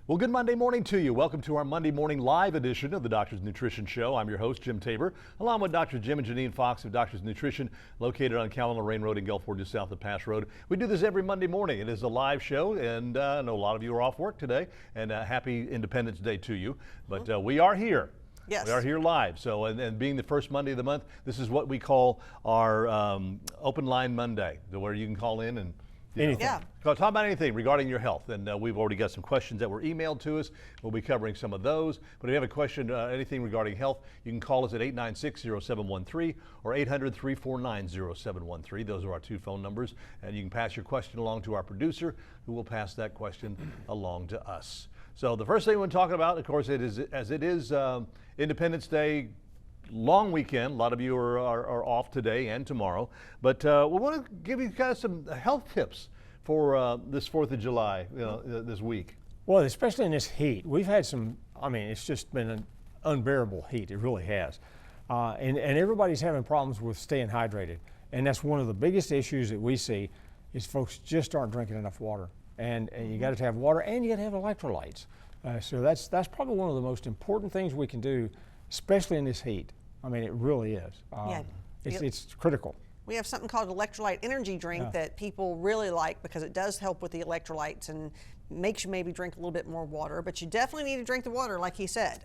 Well, good Monday morning to you. Welcome to our Monday morning live edition of the Doctor's Nutrition Show. I'm your host, Jim Tabor, along with Dr. Jim and Janine Fox of Doctor's Nutrition, located on Callan Lorraine Road in Gulfport, just south of Pass Road. We do this every Monday morning. It is a live show, and I know a lot of you are off work today, and happy Independence Day to you. But we are here. Yes. We are here live. So, and being the first Monday of the month, this is what we call our Open Line Monday, where you can call in and Anything. Yeah. talk about anything regarding your health. And we've already got some questions that were emailed to us. We'll be covering some of those. But if you have a question, anything regarding health, you can call us at 896-0713 or 800-349-0713. Those are our two phone numbers. And you can pass your question along to our producer, who will pass that question along to us. So the first thing we're talking about, of course, it is Independence Day long weekend. A lot of you are off today and tomorrow, but we want to give you guys some health tips for this 4th of July, this week. Well, especially in this heat, we've had some, it's just been an unbearable heat. It really has. And everybody's having problems with staying hydrated. And that's one of the biggest issues that we see is folks just aren't drinking enough water. And you got to have water and you got to have electrolytes. So that's probably one of the most important things we can do, especially in this heat. It really is. It's critical. We have something called electrolyte energy drink that people really like because it does help with the electrolytes and makes you maybe drink a little bit more water, but you definitely need to drink the water like he said.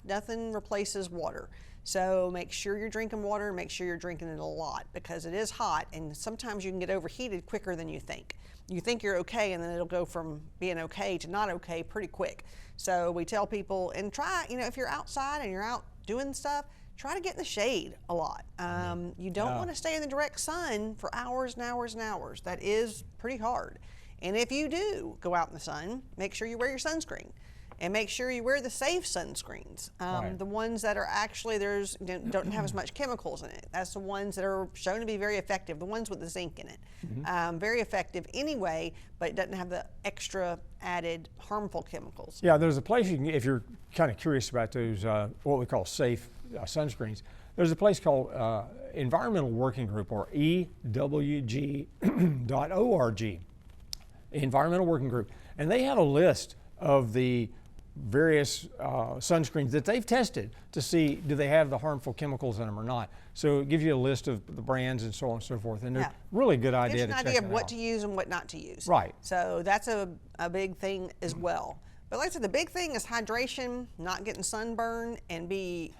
Nothing replaces water. So make sure you're drinking water and make sure you're drinking it a lot because it is hot and sometimes you can get overheated quicker than you think. You think you're okay and then it'll go from being okay to not okay pretty quick. So we tell people and try, if you're outside and you're out doing stuff, try to get in the shade a lot. You don't want to stay in the direct sun for hours and hours and hours. That is pretty hard. And if you do go out in the sun, make sure you wear your sunscreen. And make sure you wear the safe sunscreens. The ones that are actually, don't have as much chemicals in it. That's the ones that are shown to be very effective, the ones with the zinc in it. Very effective anyway, but it doesn't have the extra added harmful chemicals. Yeah, there's a place you can, if you're kind of curious about those, what we call safe sunscreens, there's a place called Environmental Working Group, or EWG.org, Environmental Working Group. And they have a list of the various sunscreens that they've tested to see do they have the harmful chemicals in them or not. So it gives you a list of the brands and so on and so forth. And they're really good idea to check it out. It's an idea of what to use and what not to use. Right. So that's a big thing as well. But like I said, the big thing is hydration, not getting sunburned, and be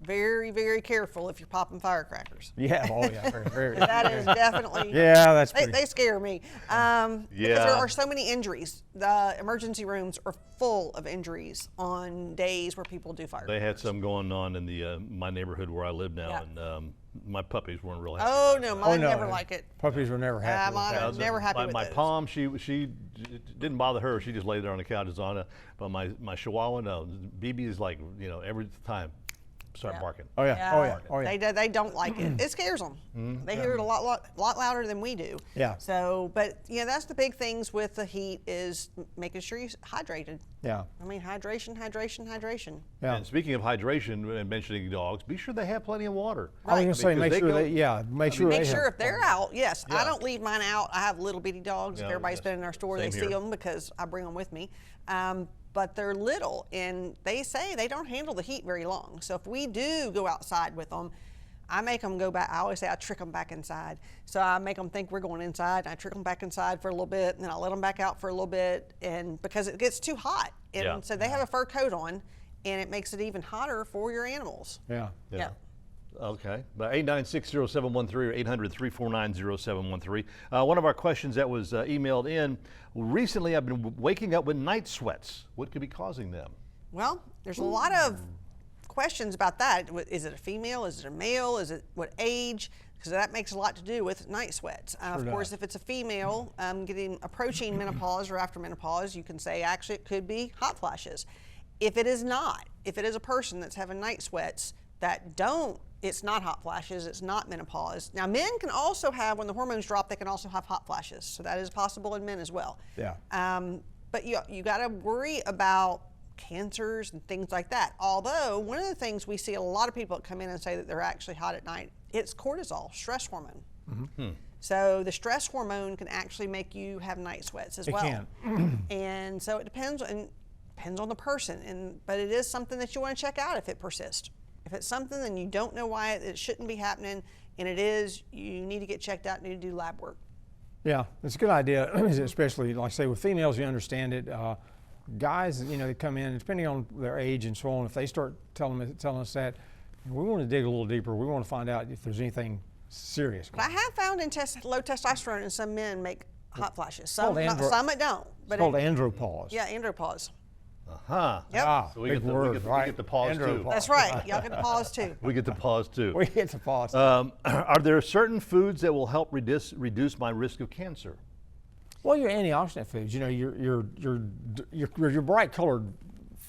very, very careful if you're popping firecrackers. Yeah, very, very. That is definitely. Yeah, that's they scare me. Because there are so many injuries. The emergency rooms are full of injuries on days where people do firecrackers. They had some going on in the my neighborhood where I live now, and my puppies weren't real happy. Oh no, mine never like it. Puppies were never happy. Mine are never happy with my those. Palm, she it didn't bother her. She just lay there on the couch, Zana. But my Chihuahua, no. BB is like, every time start barking. Oh yeah. They don't like it. It scares them. They hear it a lot louder than we do. Yeah. So, but that's the big things with the heat is making sure you're hydrated. Yeah. Hydration. Yeah. And speaking of hydration and mentioning dogs, be sure they have plenty of water. I was going to say, make sure if they're out. Yes, I don't leave mine out. I have little bitty dogs. If everybody's been in our store, they see them because I bring them with me. But they're little, and they say they don't handle the heat very long. So if we do go outside with them, I make them go back. I always say I trick them back inside. So I make them think we're going inside, and I trick them back inside for a little bit, and then I let them back out for a little bit, and because it gets too hot. And so they have a fur coat on, and it makes it even hotter for your animals. Yeah. Okay, but 896-0713 or 800-349-0713. One of our questions that was emailed in, recently I've been waking up with night sweats. What could be causing them? Well, there's a lot of questions about that. Is it a female? Is it a male? Is it what age? Because that makes a lot to do with night sweats. Of course, if it's a female approaching menopause or after menopause, you can say actually it could be hot flashes. If it is not, if it is a person that's having night sweats it's not hot flashes, it's not menopause. Now men can also have, when the hormones drop, they can also have hot flashes. So that is possible in men as well. Yeah. But you got to worry about cancers and things like that. Although one of the things we see a lot of people that come in and say that they're actually hot at night, it's cortisol, stress hormone. So the stress hormone can actually make you have night sweats as well. It can. And so it depends, and Depends on the person, but it is something that you want to check out if it persists. If it's something and you don't know why it shouldn't be happening, and it is, you need to get checked out, need to do lab work. Yeah, it's a good idea, especially like I say with females, you understand it. Guys, they come in, depending on their age and so on, if they start telling us that, we want to dig a little deeper. We want to find out if there's anything serious. But I have found in low testosterone in some men make hot flashes. Some called some it don't. It's called andropause. Yeah, andropause. Uh-huh. Yep. Ah, So we big get the, word, we get, right? we get the pause too. Andropause. That's right. Y'all get to pause too. We get the pause too. We get to pause. Are there certain foods that will help reduce my risk of cancer? Well, your antioxidant foods, your bright colored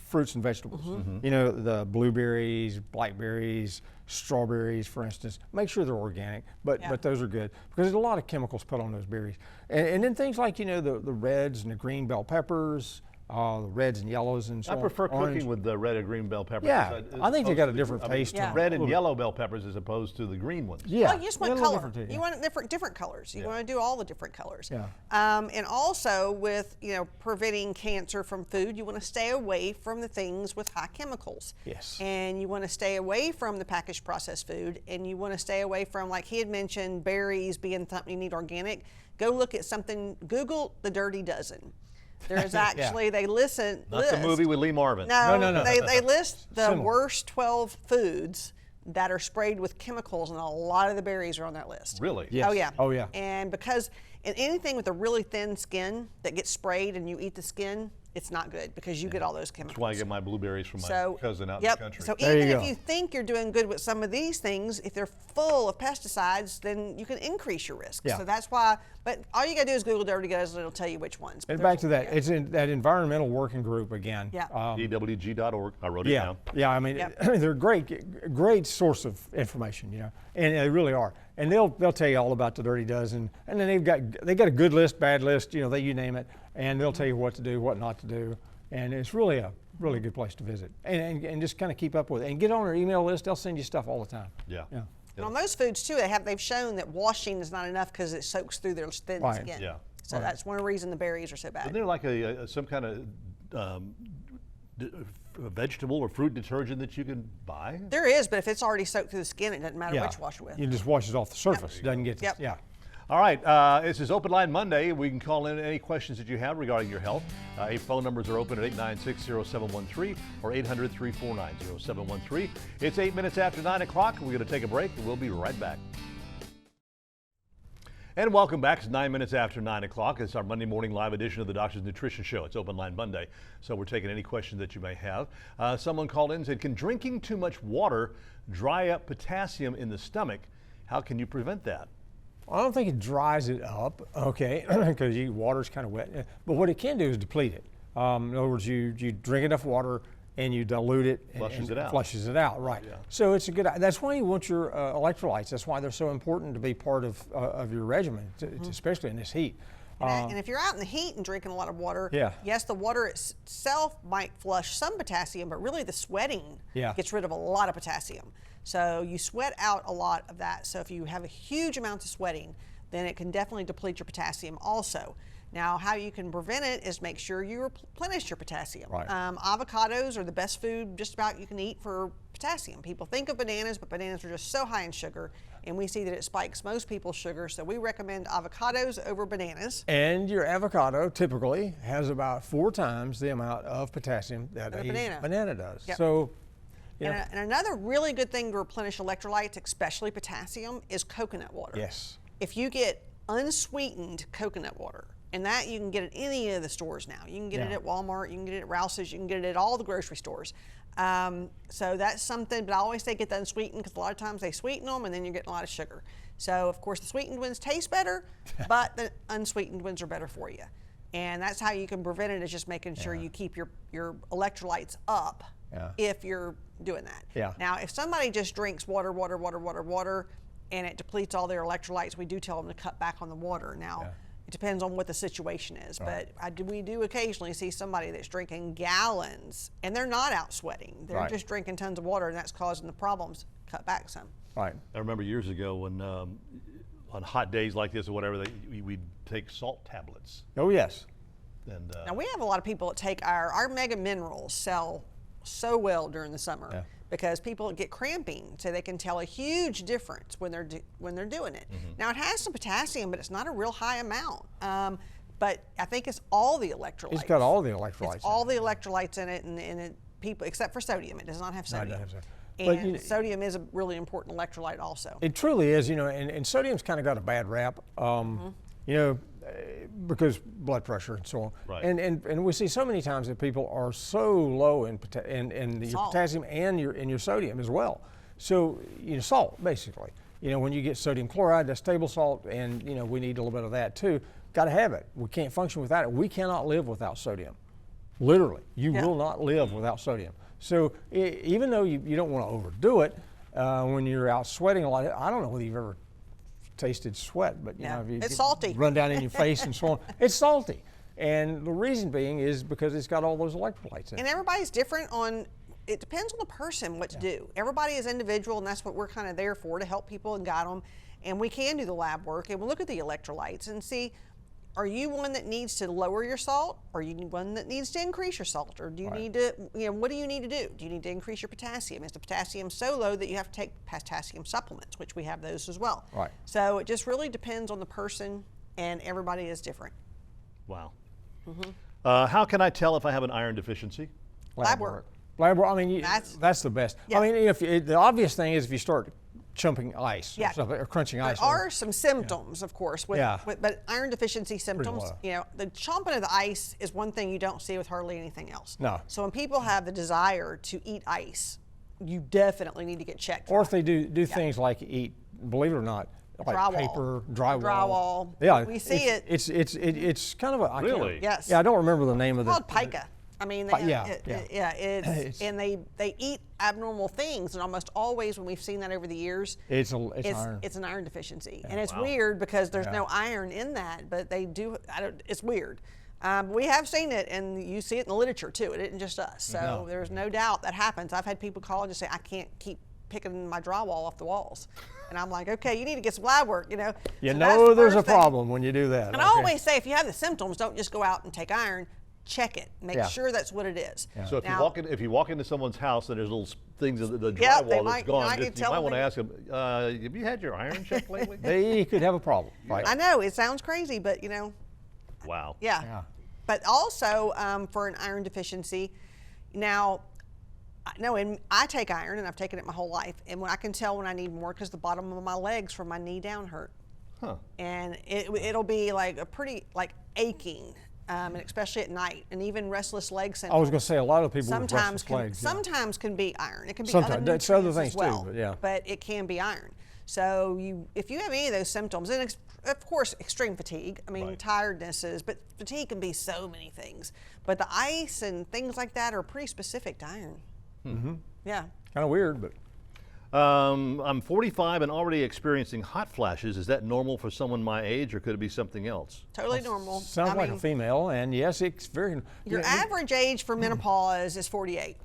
fruits and vegetables. The blueberries, blackberries, strawberries, for instance. Make sure they're organic, but those are good because there's a lot of chemicals put on those berries. And then things like the reds and the green bell peppers, the reds and yellows and so on. I prefer orange. cooking with the red or green bell peppers. Yeah, I think they got a different I mean, taste. Yeah. Red and yellow bell peppers as opposed to the green ones. Yeah, Well, you just want they're a little color. different too, You yeah. want different colors. You want to do all the different colors. Yeah. And also with preventing cancer from food, you want to stay away from the things with high chemicals. Yes. And you want to stay away from the packaged processed food, and you want to stay away from, like he had mentioned, berries being something you need organic. Go look at something. Google the Dirty Dozen. There is actually they list. Not the movie with Lee Marvin. No. They list the Similar. worst 12 foods that are sprayed with chemicals, and a lot of the berries are on that list. Really? Yes. Oh yeah. Oh yeah. And because anything with a really thin skin that gets sprayed and you eat the skin, it's not good because you get all those chemicals. That's why I get my blueberries from my cousin out in the country. So There even you if go. you think you're doing good with some of these things, if they're full of pesticides, then you can increase your risk. Yeah. So that's why, but all you gotta do is Google Dirty Dozen and it'll tell you which ones. And back to that, it's in that environmental working group again. Yeah. DWG.org. I wrote it Yeah, down. yeah. I mean, Yep. they're great source of information, and they really are. And they'll tell you all about the Dirty Dozen, and then they got a good list, bad list, you name it, and they'll tell you what to do, what not to do, and it's really a really good place to visit, and just kind of keep up with it, and get on their email list. They'll send you stuff all the time. Yeah. Yeah. And on those foods too, they've shown that washing is not enough because it soaks through their thin Right. skin. Yeah. So that's one reason the berries are so bad. Isn't there like some kind of vegetable or fruit detergent that you can buy? There is, but if it's already soaked through the skin, it doesn't matter Yeah. which wash it with. You just wash it off the surface. It doesn't get. Yep. Yeah. All right, this is Open Line Monday. We can call in any questions that you have regarding your health. Phone numbers are open at 896-0713 or 800-349-0713. It's 8 minutes after 9 o'clock. We're going to take a break, and we'll be right back. And welcome back. It's 9 minutes after 9 o'clock. It's our Monday morning live edition of the Doctor's Nutrition Show. It's Open Line Monday, so we're taking any questions that you may have. Someone called in and said, can drinking too much water dry up potassium in the stomach? How can you prevent that? I don't think it dries it up, okay, because water's kind of wet. But what it can do is deplete it. In other words, you drink enough water and you dilute it. Flushes it out. Flushes it out, right. Yeah. So it's a good, that's why you want your electrolytes. That's why they're so important to be part of your regimen, especially in this heat. And if you're out in the heat and drinking a lot of water, Yeah. yes, the water itself might flush some potassium, but really the sweating Yeah. gets rid of a lot of potassium. So you sweat out a lot of that. So if you have a huge amount of sweating, then it can definitely deplete your potassium also. Now, how you can prevent it is make sure you replenish your potassium. Right. Avocados are the best food just about you can eat for potassium. People think of bananas, but bananas are just so high in sugar, and we see that it spikes most people's sugar, so we recommend avocados over bananas. And your avocado typically has about 4 times the amount of potassium that Than a a banana. does. Yep. So, And another really good thing to replenish electrolytes, especially potassium, is coconut water. yes. If you get unsweetened coconut water, and that you can get at any of the stores now. You can get it Yeah. at Walmart, you can get it at Rouse's, you can get it at all the grocery stores. So that's something, but I always say get the unsweetened because a lot of times they sweeten them and then you're getting a lot of sugar. So of course the sweetened ones taste better, but the unsweetened ones are better for you. And that's how you can prevent it, is just making sure you keep your electrolytes up if you're doing that. Yeah. Now, if somebody just drinks water, and it depletes all their electrolytes, we do tell them to cut back on the water. Now, it depends on what the situation is, but we do occasionally see somebody that's drinking gallons and they're not out sweating. They're Right. just drinking tons of water, and that's causing the problems. Cut back some. Right. I remember years ago when on hot days like this or whatever, we'd take salt tablets. Oh, yes. And Now we have a lot of people that take our Mega Minerals sell so well during the summer. Yeah. Because people get cramping, so they can tell a huge difference when they're doing it. Now it has some potassium, but it's not a real high amount. But I think it's all the electrolytes. It's got all the electrolytes. It's all the electrolytes in it, and people except for sodium. It does not have No, it sodium. doesn't have sodium. But, And sodium is a really important electrolyte also. It truly is, and sodium's kind of got a bad rap, because blood pressure and so on. Right. And we see so many times that people are so low in your Salt. potassium and your sodium as well. So, salt, basically. When you get sodium chloride, that's table salt, and, we need a little bit of that too. Got to have it. We can't function without it. We cannot live without sodium. Literally, you Yeah. will not live without sodium. So even though you don't want to overdo it, when you're out sweating a lot, I don't know whether you've ever tasted sweat, but Yeah. if you It's salty. run down in your face and so on, it's salty. And the reason being is because it's got all those electrolytes in And it. everybody's different on. It depends on the person what to do. Everybody is individual, and that's what we're kind of there for, to help people and guide them. And we can do the lab work, and we'll look at the electrolytes and see, are you one that needs to lower your salt? Or are you one that needs to increase your salt? Or do you Right. need to, what do you need to do? Do you need to increase your potassium? Is the potassium so low that you have to take potassium supplements, which we have those as well. Right. So it just really depends on the person, and everybody is different. wow. How can I tell if I have an iron deficiency? Lab work. Lab work, I mean, That's- the best. Yeah. I mean, the obvious thing is if you start chumping ice Yeah. or something, or crunching There ice. are some symptoms, of course, Yeah. but iron deficiency symptoms, low. the chomping of the ice is one thing you don't see with hardly anything else. No. So when people have the desire to eat ice, you definitely need to get checked. Or for if it. they do things like eat, believe it or not, like Drywall. paper, drywall. Drywall. Yeah, We see it. It's kind of a I can't- Really? Yes. Yeah, I don't remember the name of It's the. called pica. I mean, Yeah, it's and they eat abnormal things, and almost always when we've seen that over the years, It's iron. it's an iron deficiency, and it's Wow. weird because there's Yeah. no iron in that, but they do. It's weird. We have seen it, and you see it in the literature too. It isn't just us, so No. there's no doubt that happens. I've had people call and just say, "I can't keep picking my drywall off the walls," and I'm like, "Okay, you need to get some lab work." You So that's know the there's a first thing. problem when you do that. And I okay? always say, if you have the symptoms, don't just go out and take iron. Check it. Make Yeah. sure that's what it is. So Now- if you walk into someone's house and there's little things in the Yeah, drywall they that's might- gone, I can you tell might them want to they- ask them, have you had your iron checked lately? They could have a problem. Right. I know it sounds crazy, but Wow. yeah. Yeah. But also for an iron deficiency, now, and I take iron, and I've taken it my whole life, and I can tell when I need more because the bottom of my legs from my knee down hurt, Huh. and it'll be like a pretty aching, and especially at night, and even restless leg I syndrome. was going to say a lot of people with sometimes restless can, legs. yeah. sometimes can be iron. It can be Sometimes. other That's other nutrients as things too, well, but yeah. but it can be iron. So if you have any of those symptoms, and of course extreme fatigue, I mean Right. tirednesses, but fatigue can be so many things. But the ice and things like that are pretty specific to iron. Mm-hmm. Yeah. Kind of weird, but I'm 45 and already experiencing hot flashes. Is that normal for someone my age, or could it be something else? Totally normal. sounds I like a mean, female. And yes, it's very. your average age for menopause is 48.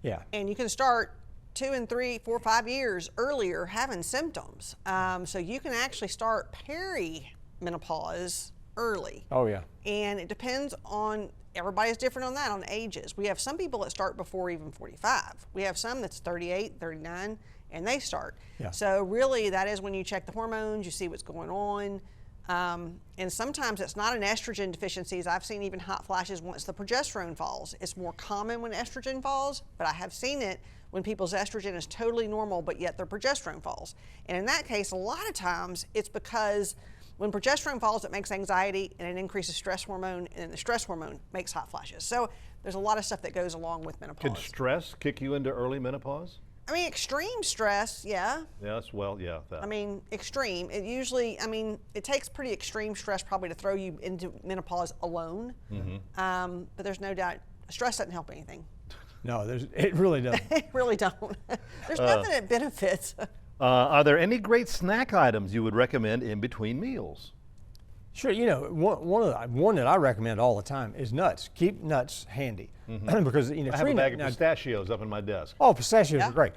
Yeah. And you can start 2 and 3, 4, 5 years earlier having symptoms. So you can actually start perimenopause early. Oh yeah. And it depends on, everybody's different on that, on ages. We have some people that start before even 45. We have some that's 38, 39, and they start. Yeah. So really that is when you check the hormones, you see what's going on. And sometimes it's not an estrogen deficiency. I've seen even hot flashes once the progesterone falls. It's more common when estrogen falls, but I have seen it when people's estrogen is totally normal, but yet their progesterone falls. And in that case, a lot of times it's because when progesterone falls, it makes anxiety and it increases stress hormone, and then the stress hormone makes hot flashes. So there's a lot of stuff that goes along with menopause. Can stress kick you into early menopause? I mean, extreme stress, yeah. Yes, well, yeah. That. I mean, extreme. It usually, it takes pretty extreme stress probably to throw you into menopause alone. But there's no doubt, stress doesn't help anything. No, it really doesn't. It really don't. There's nothing that benefits. Are there any great snack items you would recommend in between meals? Sure, one that I recommend all the time is nuts. Keep nuts handy because I have a tree bag of nut- pistachios up in my desk. Oh, pistachios Yeah. are great,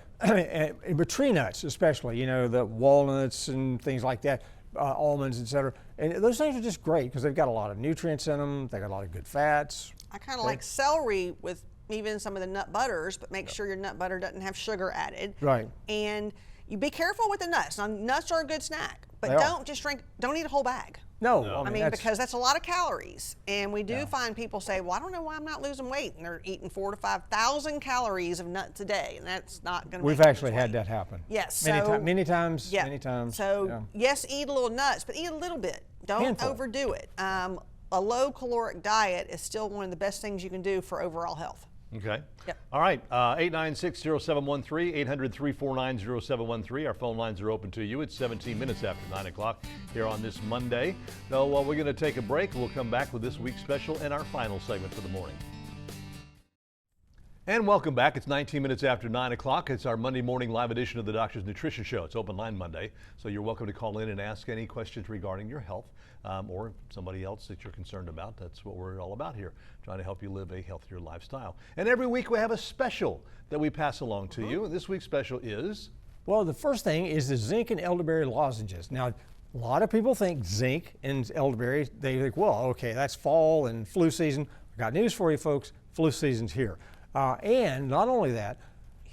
but tree nuts especially. The walnuts and things like that. almonds, etc. And those things are just great because they've got a lot of nutrients in them. They got a lot of good fats. I kind of like celery with even some of the nut butters, but make sure your nut butter doesn't have sugar added. Right. And you be careful with the nuts. Now, nuts are a good snack, but They are. don't eat a whole bag. No, I mean, because that's a lot of calories. And we do find people say, well, I don't know why I'm not losing weight. And they're eating 4,000 to 5,000 calories of nuts a day. And that's not going to we've actually had that happen. Yes. Many times. Yeah. Many times. So, yeah. yes, eat a little nuts, but eat a little bit. Don't Handful. overdo it. A low caloric diet is still one of the best things you can do for overall health. Okay. Yep. All right. 896-0713, 800-349-0713. Our phone lines are open to you. It's 17 minutes after 9 o'clock here on this Monday. So we're going to take a break. We'll come back with this week's special and our final segment for the morning. And welcome back. It's 19 minutes after 9 o'clock. It's our Monday morning live edition of the Doctor's Nutrition Show. It's Open Line Monday, so you're welcome to call in and ask any questions regarding your health or somebody else that you're concerned about. That's what we're all about here, trying to help you live a healthier lifestyle. And every week we have a special that we pass along to you. And this week's special is? Well, the first thing is the zinc and elderberry lozenges. Now, a lot of people think zinc and elderberry, they think, well, okay, that's fall and flu season. I got news for you, folks. Flu season's here. And not only that,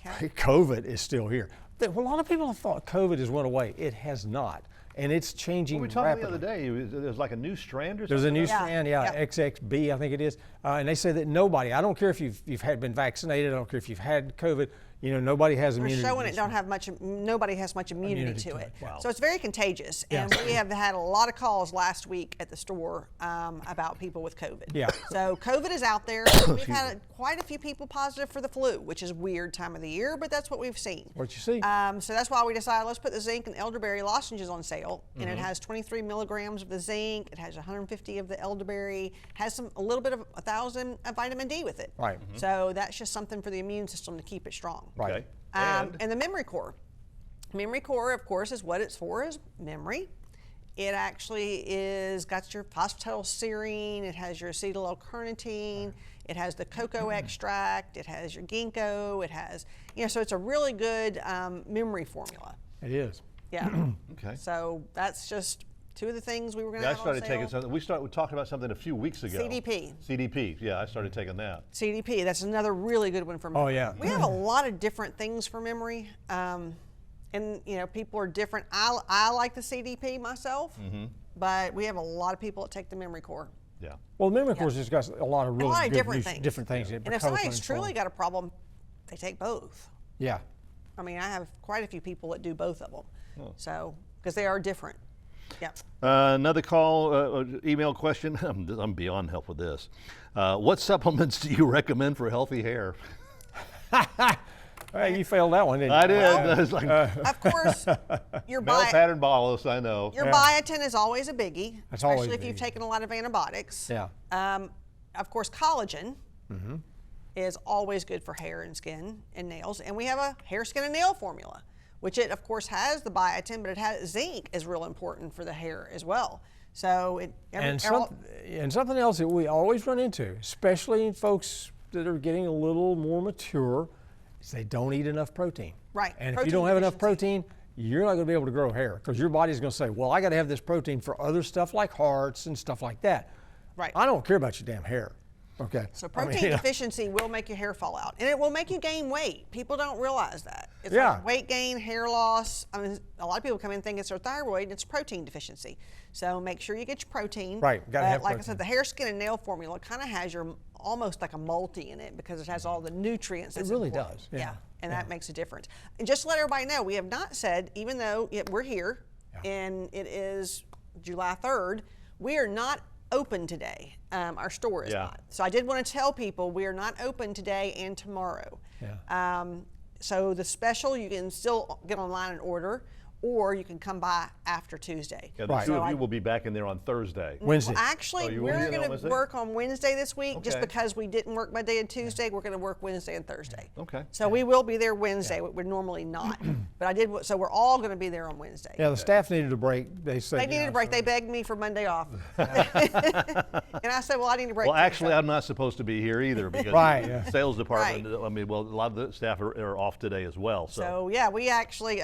COVID is still here. A lot of people have thought COVID has went away. It has not. And it's changing We talked rapidly. the other day. There's like a new strand or something. There's a new Yeah. strand, Yeah. XXB, I think it is. And they say that nobody, I don't care if you've been vaccinated, I don't care if you've had COVID, nobody has We're immunity. showing to it this don't one. have much, nobody has much immunity to it. Wow. So it's very contagious. And Yeah. we have had a lot of calls last week at the store about people with COVID. Yeah. So COVID is out there. We've had quite a few people positive for the flu, which is a weird time of the year, but that's what we've seen. What you see. So that's why we decided let's put the zinc and elderberry lozenges on sale. And it has 23 milligrams of the zinc. It has 150 of the elderberry. Has a little bit of 1,000 of vitamin D with it. Right. So that's just something for the immune system to keep it strong. Right. Okay. And the memory core. Memory core, of course, is what it's for, is memory. It actually is got your phosphatidylserine, it has your acetyl L-carnitine, it has the cocoa extract, it has your ginkgo, it has, so it's a really good memory formula. It is. Yeah. Okay. So that's just two of the things we were going to Yeah, I have on started sale. taking something. We talked about something a few weeks ago. CDP. CDP. Yeah, I started taking that. CDP, that's another really good one for memory. Oh, yeah. We have a lot of different things for memory. And people are different. I like the CDP myself, but we have a lot of people that take the memory core. Yeah. Well, memory core's just got a lot of really lot of good different things. Yeah. And if somebody's truly got a problem, they take both. Yeah. I mean, I have quite a few people that do both of them. So, because they are different. Yeah. Another call, email question. I'm beyond help with this. What supplements do you recommend for healthy hair? Hey, you failed that one, didn't you? I did. Well, I was like, Of course, your male pattern ballus, I know. your biotin is always a biggie, That's especially always if you've biggie. taken a lot of antibiotics. Yeah. Of course, collagen is always good for hair and skin and nails. And we have a hair, skin, and nail formula, which it, of course, has the biotin, but it has zinc is real important for the hair as well. So And something else that we always run into, especially in folks that are getting a little more mature, is they don't eat enough protein. Right, And if you protein don't have enough deficiency. protein, you're not going to be able to grow hair because your body's going to say, well, I got to have this protein for other stuff like hearts and stuff like that. Right. I don't care about your damn hair. Okay. So I mean, protein deficiency will make your hair fall out, and it will make you gain weight. People don't realize that. It's Yeah. like weight gain, hair loss. I mean, a lot of people come in and think it's their thyroid, and it's protein deficiency. So make sure you get your protein. Right, gotta have like I protein. said, the hair, skin, and nail formula kind of has your almost like a multi in it because it has all the nutrients. That's really important. does, yeah. And that makes a difference. And just to let everybody know, we have not said, even though we're here, and it is July 3rd, we are not open today. Our store is Yeah. not. So I did want to tell people we are not open today and tomorrow. Yeah. So the special you can still get online and order, or you can come by after Tuesday. Yeah, the Right. two So of I- you will be back in there on Thursday. Wednesday. Well, actually, Oh, you we're Wednesday on going to Wednesday? work on Wednesday this week just Okay. because we didn't work Monday and Tuesday. We're going to work Wednesday and Thursday. Okay. So we will be there Wednesday. We're normally not, but I did. So we're all going to be there on Wednesday. Yeah, the staff needed a break. They said They you needed know, a break. so- They begged me for Monday off, and I said, "Well, I need a break." Well, too." actually, So- I'm not supposed to be here either because Right, the yeah. sales department, Right. I mean, well, a lot of the staff are off today as well. So yeah, we actually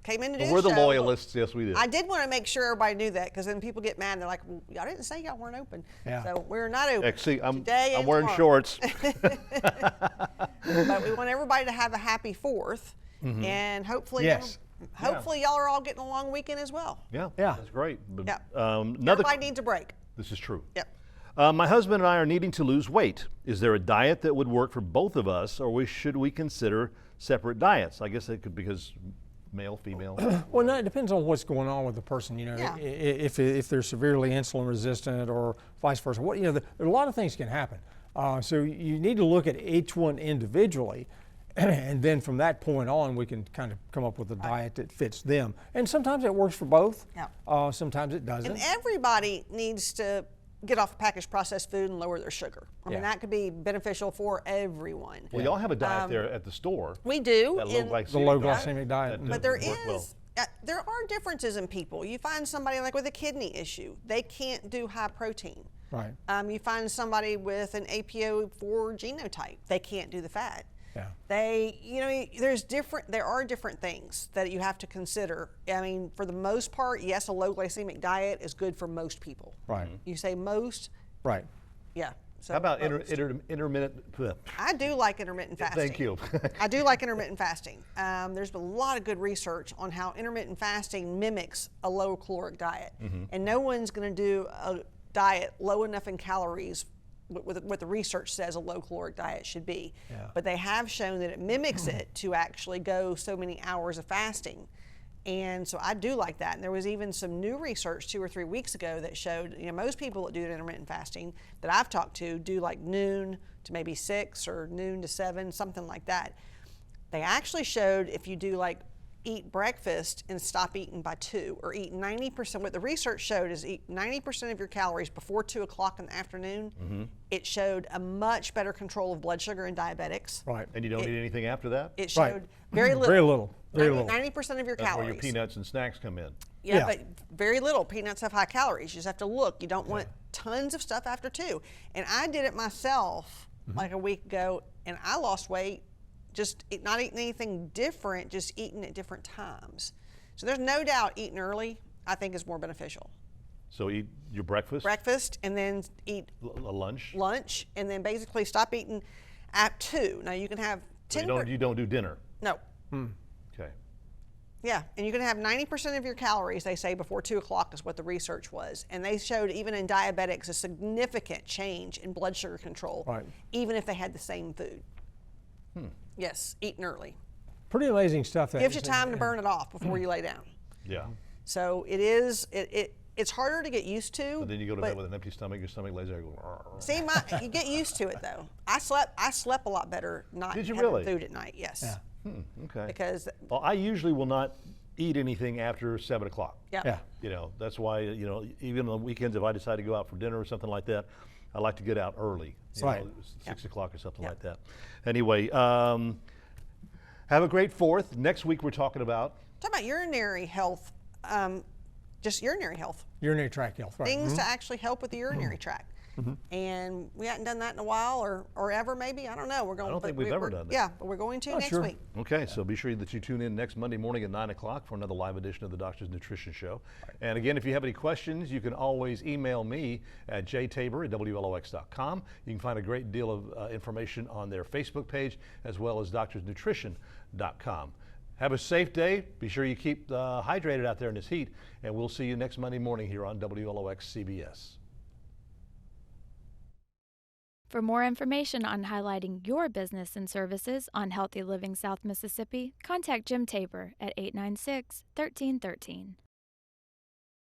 came in to do But we're the show. loyalists. Yes, we do. I did want to make sure everybody knew that, because then people get mad. They're like, well, y'all didn't say y'all weren't open. Yeah. So we're not open. See, today I'm and wearing tomorrow. shorts. But we want everybody to have a happy 4th, and hopefully, Yes. hopefully y'all are all getting a long weekend as well. Yeah, Yeah. that's great. But, Yeah. another. Everybody needs a break. This is true. Yep. My husband and I are needing to lose weight. Is there a diet that would work for both of us, or should we consider separate diets? I guess it could, because male, female. Well, no, it depends on what's going on with the person. You know, Yeah. if they're severely insulin resistant or vice versa. What, you know, there are a lot of things can happen. So you need to look at each one individually, and then from that point on, we can kind of come up with a diet that fits them. And sometimes it works for both. Yeah. Sometimes it doesn't. And everybody needs to get off packaged processed food and lower their sugar. I mean, Yeah. that could be beneficial for everyone. Well, y'all have a diet there at the store. We do. That low and- glycemic The low diet. glycemic diet. That But there doesn't work well. is, there are differences in people. You find somebody like with a kidney issue, they can't do high protein. Right. You find somebody with an APO4 genotype, they can't do the fat. Yeah. There are different things that you have to consider. I mean, for the most part, yes, a low glycemic diet is good for most people. Right. You say most, Right. yeah. So How about most. intermittent? I do like intermittent fasting. Thank you. I do like intermittent fasting. There's been a lot of good research on how intermittent fasting mimics a low caloric diet. And no one's going to do a diet low enough in calories with what the research says a low caloric diet should be. Yeah. But they have shown that it mimics it to actually go so many hours of fasting. And so I do like that. And there was even some new research 2 or 3 weeks ago that showed, most people that do intermittent fasting that I've talked to do like noon to maybe 6 or noon to 7, something like that. They actually showed if you do like eat breakfast and stop eating by 2, or eat 90%, what the research showed is eat 90% of your calories before 2 o'clock in the afternoon. It showed a much better control of blood sugar in diabetics. Right. And you don't eat anything after that? It Right. showed very little. Very little. Very little. 90% of your That's calories. where your peanuts and snacks come in. Yeah, Yeah. but very little. Peanuts have high calories. You just have to look. You don't want tons of stuff after 2. And I did it myself like a week ago, and I lost weight just not eating anything different, just eating at different times. So there's no doubt eating early, I think, is more beneficial. So eat your breakfast, Breakfast, and then eat a lunch. lunch, and then basically stop eating at 2. Now you can have So 10. you don't do dinner. No. Okay. Yeah, and you can have 90% of your calories, they say, before 2 o'clock is what the research was. And they showed even in diabetics a significant change in blood sugar control, Right. even if they had the same food. Yes, eating early. Pretty amazing stuff. That Gives you time to burn it off before you lay down. Yeah. So it's harder to get used to. But then you go to but bed with an empty stomach. Your stomach lays there. And goes, see, you get used to it though. I slept a lot better not Did you having really? food at night. Yes. Yeah. okay. Because Well, I usually will not eat anything after 7 o'clock. yeah. Yeah. That's why, even on the weekends, if I decide to go out for dinner or something like that, I like to get out early. Right. 6 o'clock or something Yeah. like that. Anyway, have a great 4th. Next week we're talking about Talk about urinary health, just urinary health. Urinary tract health. Right. Things to actually help with the urinary tract. And we hadn't done that in a while or ever maybe. I don't know. We're going. I don't think but we've ever we're- done that. Yeah, but we're going to Oh, next sure. week. Okay, so be sure that you tune in next Monday morning at 9 o'clock for another live edition of the Doctor's Nutrition Show. And again, if you have any questions, you can always email me at jtaber@wlox.com. You can find a great deal of information on their Facebook page as well as doctorsnutrition.com. Have a safe day. Be sure you keep hydrated out there in this heat, and we'll see you next Monday morning here on WLOX CBS. For more information on highlighting your business and services on Healthy Living South Mississippi, contact Jim Tabor at 896-1313.